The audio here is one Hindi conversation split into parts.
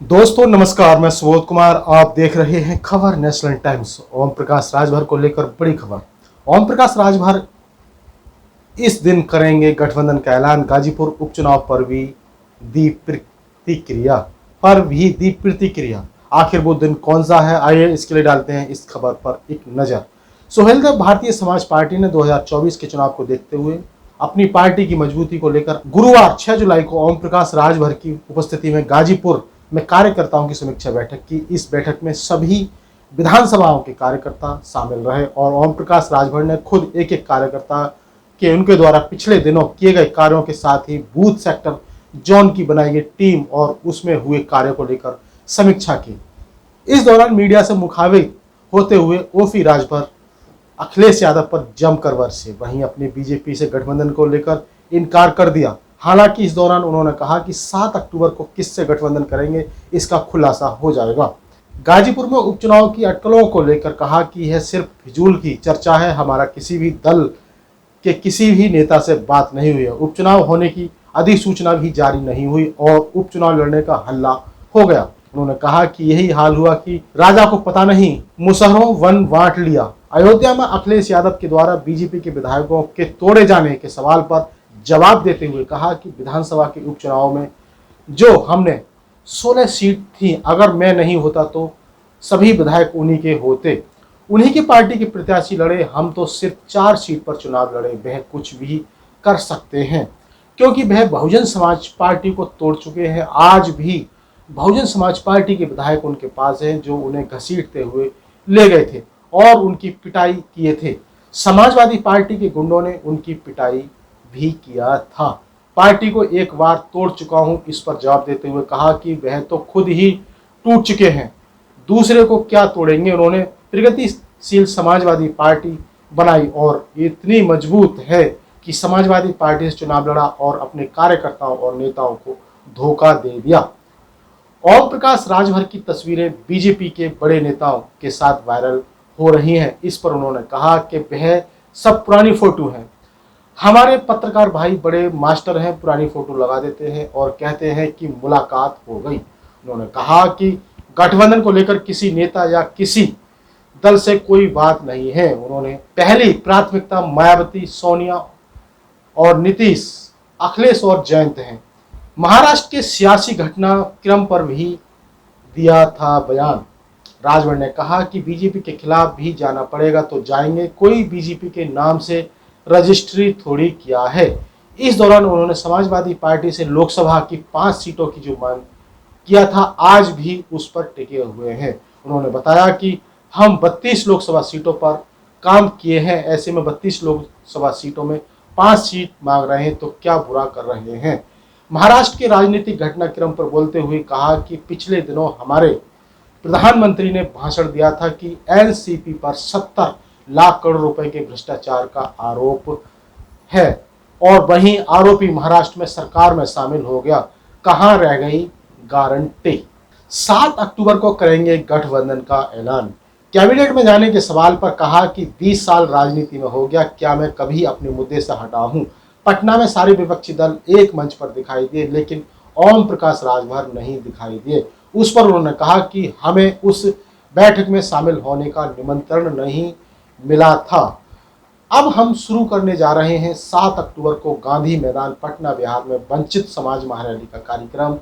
दोस्तों नमस्कार, मैं सुबोध कुमार। आप देख रहे हैं खबर नेशनल टाइम्स। ओम प्रकाश राजभर को लेकर बड़ी खबर। ओम प्रकाश राजभर इस दिन करेंगे गठबंधन का ऐलान। गाजीपुर उपचुनाव पर भी दी प्रतिक्रिया। आखिर वो दिन कौन सा है, आइए इसके लिए डालते हैं इस खबर पर एक नजर। सुहेलदेव भारतीय समाज पार्टी ने 2024 के चुनाव को देखते हुए अपनी पार्टी की मजबूती को लेकर गुरुवार 6 जुलाई को ओम प्रकाश राजभर की उपस्थिति में गाजीपुर में कार्यकर्ताओं की समीक्षा बैठक की। इस बैठक में सभी विधानसभाओं के कार्यकर्ता शामिल रहे और ओम प्रकाश राजभर ने खुद एक एक कार्यकर्ता के उनके द्वारा पिछले दिनों किए गए कार्यों के साथ ही बूथ सेक्टर जोन की बनाई गई टीम और उसमें हुए कार्यों को लेकर समीक्षा की। इस दौरान मीडिया से मुखातिब होते हुए ओफी राजभर अखिलेश यादव पर जमकर बरसे। वहीं अपने बीजेपी से गठबंधन को लेकर इनकार कर दिया। हालांकि इस दौरान उन्होंने कहा कि 7 अक्टूबर को किससे गठबंधन करेंगे इसका खुलासा हो जाएगा। गाजीपुर में उपचुनाव की अटकलों को लेकर कहा कि यह सिर्फ फिजूल की चर्चा है, हमारा किसी भी दल के किसी भी नेता से बात नहीं हुई है। उपचुनाव होने की अधिसूचना भी जारी नहीं हुई और उपचुनाव लड़ने का हल्ला हो गया। उन्होंने कहा कि यही हाल हुआ कि राजा को पता नहीं मुसहरों वन बांट लिया। अयोध्या में अखिलेश यादव के द्वारा बीजेपी के विधायकों के तोड़े जाने के सवाल पर जवाब देते हुए कहा कि विधानसभा के उपचुनाव में जो हमने 16 सीट थी, अगर मैं नहीं होता तो सभी विधायक उन्हीं के होते, उन्हीं की पार्टी के प्रत्याशी लड़े। हम तो सिर्फ 4 सीट पर चुनाव लड़े। वह कुछ भी कर सकते हैं क्योंकि वह बहुजन समाज पार्टी को तोड़ चुके हैं। आज भी बहुजन समाज पार्टी के विधायक उनके पास हैं जो उन्हें घसीटते हुए ले गए थे और उनकी पिटाई किए थे। समाजवादी पार्टी के गुंडों ने उनकी पिटाई भी किया था। पार्टी को एक बार तोड़ चुका हूं, इस पर जवाब देते हुए कहा कि वह तो खुद ही टूट चुके हैं, दूसरे को क्या तोड़ेंगे। उन्होंने प्रगतिशील समाजवादी पार्टी बनाई और इतनी मजबूत है कि समाजवादी पार्टी से चुनाव लड़ा और अपने कार्यकर्ताओं और नेताओं को धोखा दे दिया। ओम प्रकाश राजभर की तस्वीरें बीजेपी के बड़े नेताओं के साथ वायरल हो रही हैं। इस पर उन्होंने कहा कि वह सब पुरानी फोटो हैं, हमारे पत्रकार भाई बड़े मास्टर हैं, पुरानी फोटो लगा देते हैं और कहते हैं कि मुलाकात हो गई। उन्होंने कहा कि गठबंधन को लेकर किसी नेता या किसी दल से कोई बात नहीं है। उन्होंने पहली प्राथमिकता मायावती, सोनिया और नीतीश, अखिलेश और जयंत हैं। महाराष्ट्र के सियासी घटनाक्रम पर भी दिया था बयान। राजभर ने कहा कि बीजेपी के खिलाफ भी जाना पड़ेगा तो जाएंगे, कोई बीजेपी के नाम से रजिस्ट्री थोड़ी किया है। इस दौरान उन्होंने समाजवादी पार्टी से लोकसभा की 5 सीटों की जो मांग किया था, आज भी उस पर टिके हुए हैं। उन्होंने बताया कि हम 32 लोकसभा सीटों पर काम किए हैं, ऐसे में 32 लोकसभा सीटों में 5 सीट मांग रहे हैं तो क्या बुरा कर रहे हैं। महाराष्ट्र के राजनीतिक घटनाक्रम पर बोलते हुए कहा कि पिछले दिनों हमारे प्रधानमंत्री ने भाषण दिया था कि एनसीपी पर 70 लाख करोड़ रुपए के भ्रष्टाचार का आरोप है और वहीं आरोपी महाराष्ट्र में सरकार में शामिल हो गया। कहां रह गई गारंटी। 7 अक्टूबर को करेंगे गठबंधन का ऐलान। कैबिनेट में जाने के सवाल पर कहा कि 20 साल राजनीति में हो गया, क्या मैं कभी अपने मुद्दे से हटा हूं। पटना में सारे विपक्षी दल एक मंच पर दिखाई दिए लेकिन ओम प्रकाश राजभर नहीं दिखाई दिए। उस पर उन्होंने कहा कि हमें उस बैठक में शामिल होने का निमंत्रण नहीं मिला था। अब हम शुरू करने जा रहे हैं। 7 अक्टूबर को गांधी मैदान पटना बिहार में वंचित समाज महारैली का कार्यक्रम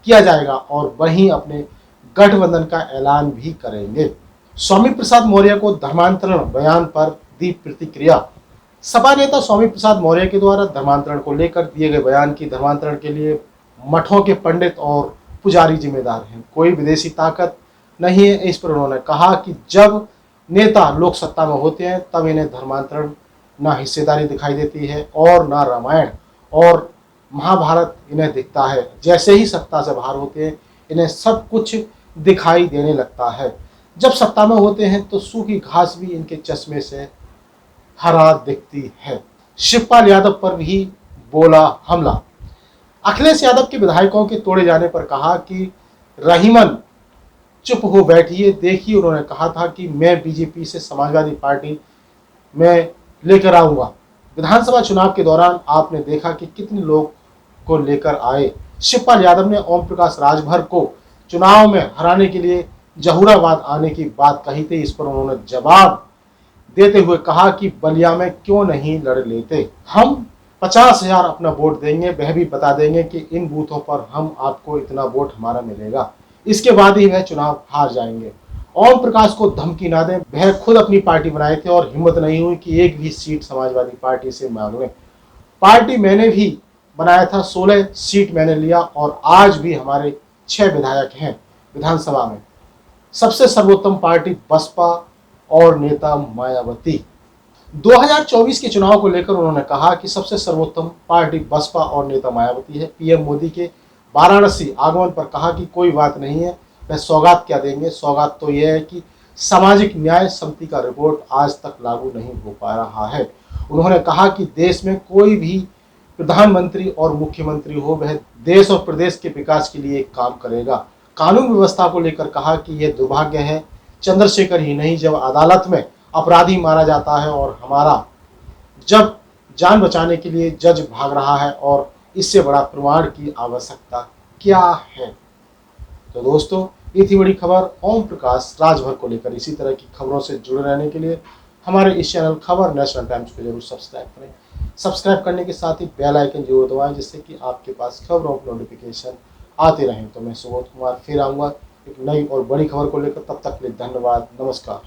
किया जाएगा और वहीं अपने गठबंधन का ऐलान भी करेंगे। स्वामी प्रसाद मौर्य को धर्मांतरण बयान पर दी प्रतिक्रिया। सपा नेता स्वामी प्रसाद मौर्य के द्वारा धर्मांतरण को लेकर दिए गए बयान की धर्मांतरण के लिए मठों के पंडित और पुजारी जिम्मेदार हैं, कोई विदेशी ताकत नहीं है। इस पर उन्होंने कहा कि जब नेता लोक सत्ता में होते हैं तब इन्हें धर्मांतरण ना हिस्सेदारी दिखाई देती है और ना रामायण और महाभारत इन्हें दिखता है। जैसे ही सत्ता से बाहर होते हैं इन्हें सब कुछ दिखाई देने लगता है। जब सत्ता में होते हैं तो सूखी घास भी इनके चश्मे से हरा दिखती है। शिवपाल यादव पर भी बोला हमला। अखिलेश यादव के विधायकों के तोड़े जाने पर कहा कि रहीमन चुप हो बैठिए, देखिए उन्होंने कहा था कि मैं बीजेपी से समाजवादी पार्टी में लेकर आऊंगा। विधानसभा चुनाव के दौरान आपने देखा कि कितने लोग को लेकर आए। शिवपाल यादव ने ओम प्रकाश राजभर को चुनाव में हराने के लिए जहूराबाद आने की बात कही थी। इस पर उन्होंने जवाब देते हुए कहा कि बलिया में क्यों नहीं लड़ लेते, हम 50,000 अपना वोट देंगे, वह भी बता देंगे कि इन बूथों पर हम आपको इतना वोट हमारा मिलेगा, इसके बाद ही वह चुनाव हार जाएंगे। ओम प्रकाश को धमकी ना दें, वह खुद अपनी पार्टी बनाए थे और हिम्मत नहीं हुई कि एक भी सीट समाजवादी पार्टी से मांगे। पार्टी मैंने भी बनाया था, 16 सीट मैंने लिया और आज भी हमारे 6 विधायक हैं विधानसभा में। सबसे सर्वोत्तम पार्टी बसपा और नेता मायावती। 2024 के चुनाव को लेकर उन्होंने कहा कि सबसे सर्वोत्तम पार्टी बसपा और नेता मायावती है। पीएम मोदी के वाराणसी आगमन पर कहा कि कोई बात नहीं है, वह सौगात क्या देंगे, सौगात तो यह है कि सामाजिक न्याय समिति का रिपोर्ट आज तक लागू नहीं हो पा रहा है। उन्होंने कहा कि देश में कोई भी प्रधानमंत्री और मुख्यमंत्री हो, वह देश और प्रदेश के विकास के लिए काम करेगा। कानून व्यवस्था को लेकर कहा कि यह दुर्भाग्य है, चंद्रशेखर ही नहीं, जब अदालत में अपराधी मारा जाता है और हमारा जब जान बचाने के लिए जज भाग रहा है, और इससे बड़ा प्रमाण की आवश्यकता क्या है। तो दोस्तों, ये थी बड़ी खबर ओम प्रकाश राजभर को लेकर। इसी तरह की खबरों से जुड़े रहने के लिए हमारे इस चैनल खबर नेशनल टाइम्स को जरूर सब्सक्राइब करें। सब्सक्राइब करने के साथ ही बेल आइकन जरूर दबाएं, जिससे कि आपके पास खबरों की नोटिफिकेशन आते रहें। तो मैं सुबोध कुमार फिर आऊँगा एक नई और बड़ी खबर को लेकर। तब तक के लिए धन्यवाद, नमस्कार।